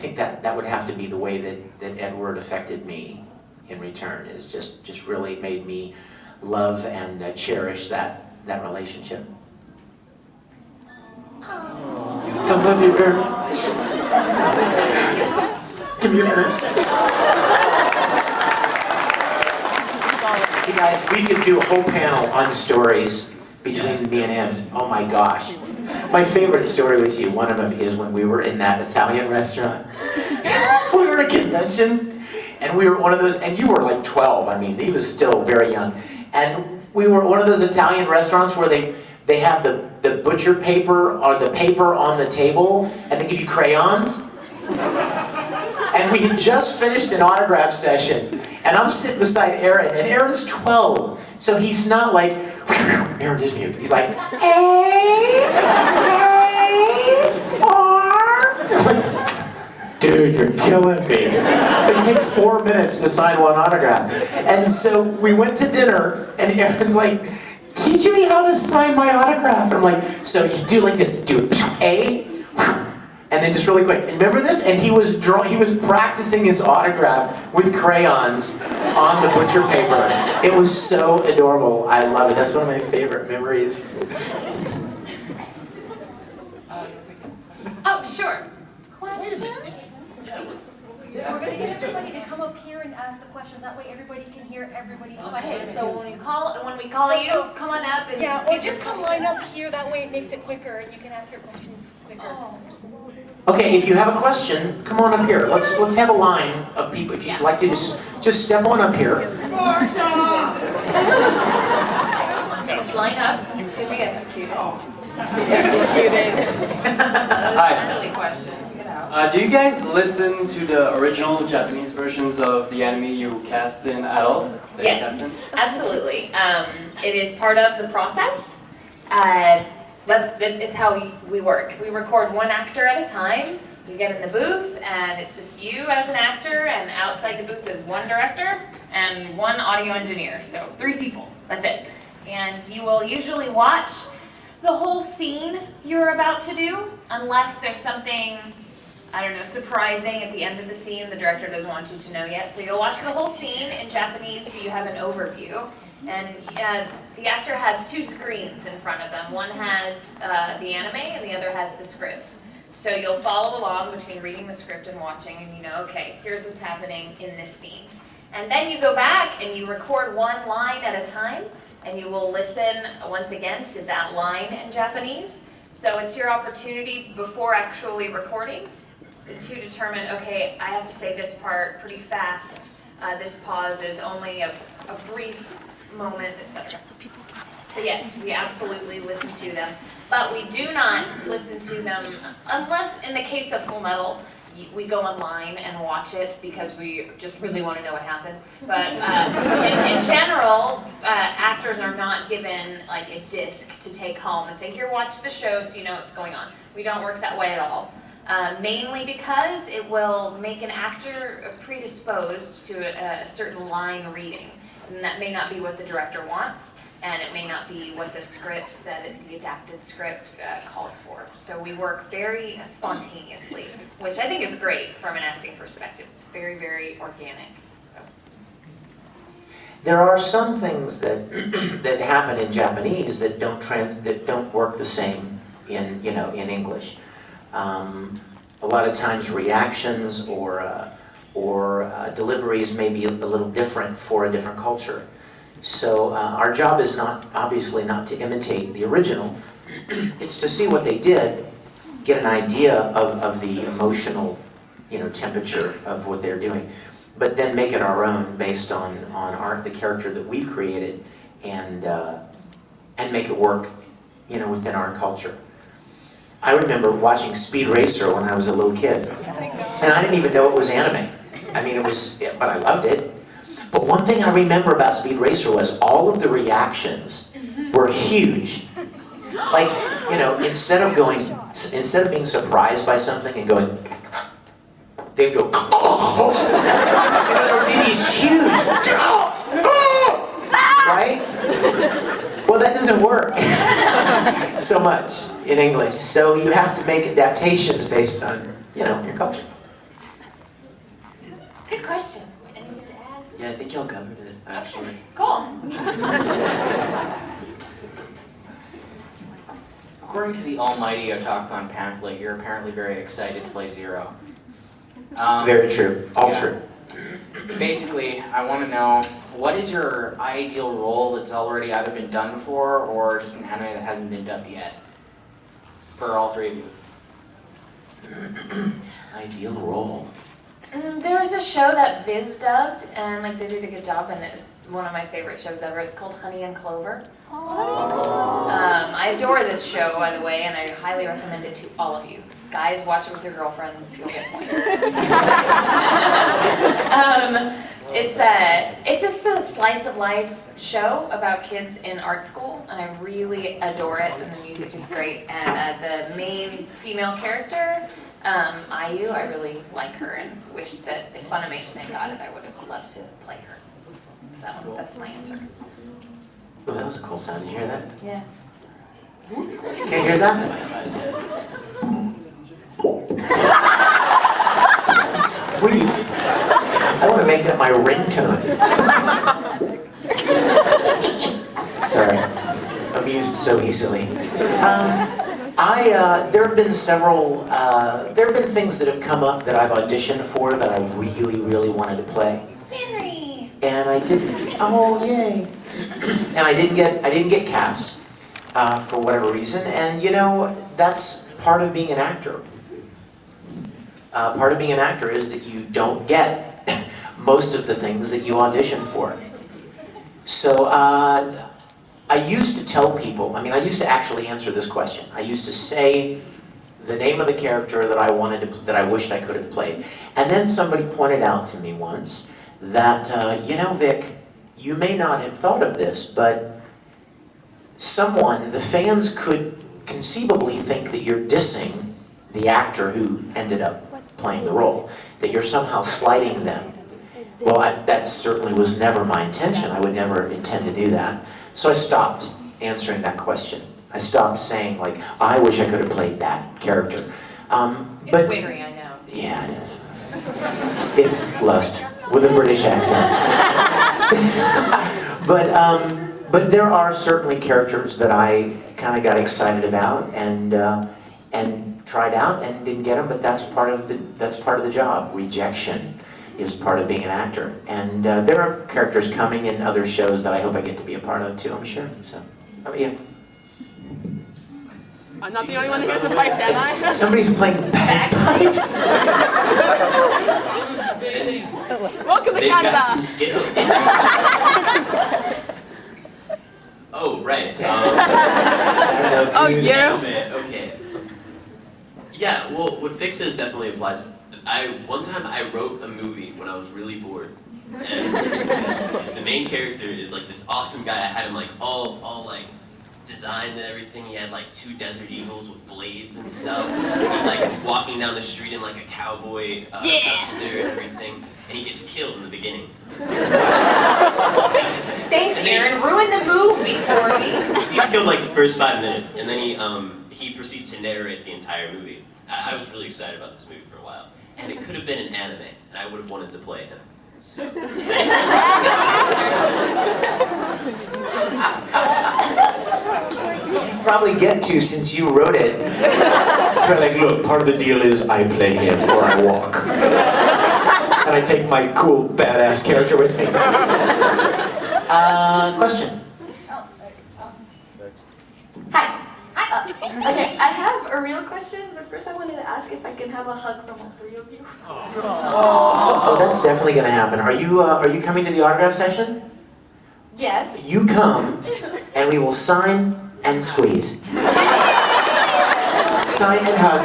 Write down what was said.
think that would have to be the way that Edward affected me in return, is just really made me love and cherish that relationship. I love you, Aaron. Give me a minute. You guys, we could do a whole panel on stories between me and him. Oh my gosh. My favorite story with you, one of them is when we were in that Italian restaurant. We were at a convention, and we were one of those, and you were like 12, I mean, he was still very young. And we were one of those Italian restaurants where they have the butcher paper, or the paper on the table, and they give you crayons. And we had just finished an autograph session, and I'm sitting beside Aaron, and Aaron's 12, so he's not like, Aaron Dismuke. He's like, I'm like, dude, you're killing me. It takes 4 minutes to sign one autograph. And so we went to dinner, and Aaron's like, teach me how to sign my autograph. And I'm like, so you do like this, do A, and then just really quick. And remember this? And he was practicing his autograph with crayons on the butcher paper. It was so adorable. I love it. That's one of my favorite memories. Oh, sure. Questions? We're going to get everybody to come up here and ask the questions. That way everybody can hear everybody's questions. So when we call you, come on up and or just come line up here. That way it makes it quicker and you can ask your questions quicker. Oh. Okay, if you have a question, come on up here. Let's have a line of people. If you'd like to just step on up here. Just line up to be executed. Hi. Silly question. Get out. Do you guys listen to the original Japanese versions of the anime you cast in at all? Yes, absolutely. It is part of the process. It's how we work. We record one actor at a time. You get in the booth, and it's just you as an actor, and outside the booth is one director and one audio engineer. So 3 people. That's it. And you will usually watch the whole scene you're about to do, unless there's something, I don't know, surprising at the end of the scene the director doesn't want you to know yet. So you'll watch the whole scene in Japanese so you have an overview. And the actor has 2 screens in front of them. One has the anime and the other has the script. So you'll follow along between reading the script and watching, and you know, okay, here's what's happening in this scene. And then you go back and you record one line at a time, and you will listen once again to that line in Japanese. So it's your opportunity before actually recording to determine, okay, I have to say this part pretty fast, this pause is only a brief moment, etc. So yes, we absolutely listen to them, but we do not listen to them unless, in the case of Fullmetal, we go online and watch it because we just really want to know what happens. But in general, actors are not given like a disc to take home and say, here, watch the show so you know what's going on. We don't work that way at all. Mainly because it will make an actor predisposed to a certain line reading. And that may not be what the director wants, and it may not be what the script, the adapted script calls for. So we work very spontaneously, which I think is great from an acting perspective. It's very, very organic. So. There are some things that that happen in Japanese that don't work the same in English. A lot of times reactions or deliveries may be a little different for a different culture. So our job is obviously not to imitate the original. It's to see what they did, get an idea of the emotional, temperature of what they're doing, but then make it our own based on the character that we've created, and make it work, within our culture. I remember watching Speed Racer when I was a little kid, and I didn't even know it was anime. But I loved it. But one thing I remember about Speed Racer was all of the reactions were huge. Like, instead of being surprised by something and going, they'd go, there would be these huge, right? Well, that doesn't work so much in English. So you have to make adaptations based on, your culture. Good question. Anything to add? Yeah, I think y'all covered it, actually. Cool. According to the almighty Otakuthon pamphlet, you're apparently very excited to play Zero. Very true. All yeah. true. Basically, I want to know, what is your ideal role that's already either been done before or just an anime that hasn't been dubbed yet? For all three of you. Ideal role. There was a show that Viz dubbed, and like they did a good job, and it was one of my favorite shows ever. It's called Honey and Clover. I adore this show, by the way, and I highly recommend it to all of you. Guys, watch it with your girlfriends. You'll get points. It's just a slice of life show about kids in art school, and I really adore it. And the music is great, and the main female character, IU, I really like her, and wish that if Funimation had got it, I would have loved to play her. So that's my answer. Oh, that was a cool sound. Did you hear that? Yeah. Can't hear that? Sweet. I want to make that my ringtone. Sorry, amused so easily. There have been several. There have been things that have come up that I've auditioned for that I really, really wanted to play, Henry! and I didn't. Oh, yay! And I didn't get cast for whatever reason. And you know, that's part of being an actor. Part of being an actor is that you don't get most of the things that you audition for. So I used to tell people, I used to actually answer this question. I used to say the name of the character that I that I wished I could have played. And then somebody pointed out to me once that, you know, Vic, you may not have thought of this, but the fans could conceivably think that you're dissing the actor who ended up playing the role, that you're somehow slighting them. Well, that certainly was never my intention. I would never intend to do that. So I stopped answering that question. I stopped saying, like, I wish I could have played that character. It's Winry, I know. Yeah, it is. It's Lust with a British accent. But there are certainly characters that I kind of got excited about and tried out and didn't get them. But that's part of the job. Rejection is part of being an actor. And there are characters coming in other shows that I hope I get to be a part of too. I'm sure. So, yeah. I'm not the only one who hears the pipes, am I? Somebody's playing bagpipes. Welcome to They've Canada. got some skill. Oh, right. Oh, you? Okay. Yeah, well, what Vic says definitely applies. One time I wrote a movie when I was really bored. And the main character is like this awesome guy. I had him like all like designed and everything. He had like 2 desert eagles with blades and stuff. He's like walking down the street in like a cowboy duster and everything. And he gets killed in the beginning. Thanks, Aaron. Ruin the movie for me. He gets killed like the first 5 minutes, and then he proceeds to narrate the entire movie. I was really excited about this movie for a while. And it could have been an anime, and I would have wanted to play him. So. You probably get to since you wrote it. You're like, look, part of the deal is I play him or I walk. And I take my cool, badass character with me. Question? Okay, I have a real question, but first I wanted to ask if I can have a hug from all 3 of you. Oh, that's definitely going to happen. Are you coming to the autograph session? Yes. You come, and we will sign and squeeze. Sign and hug.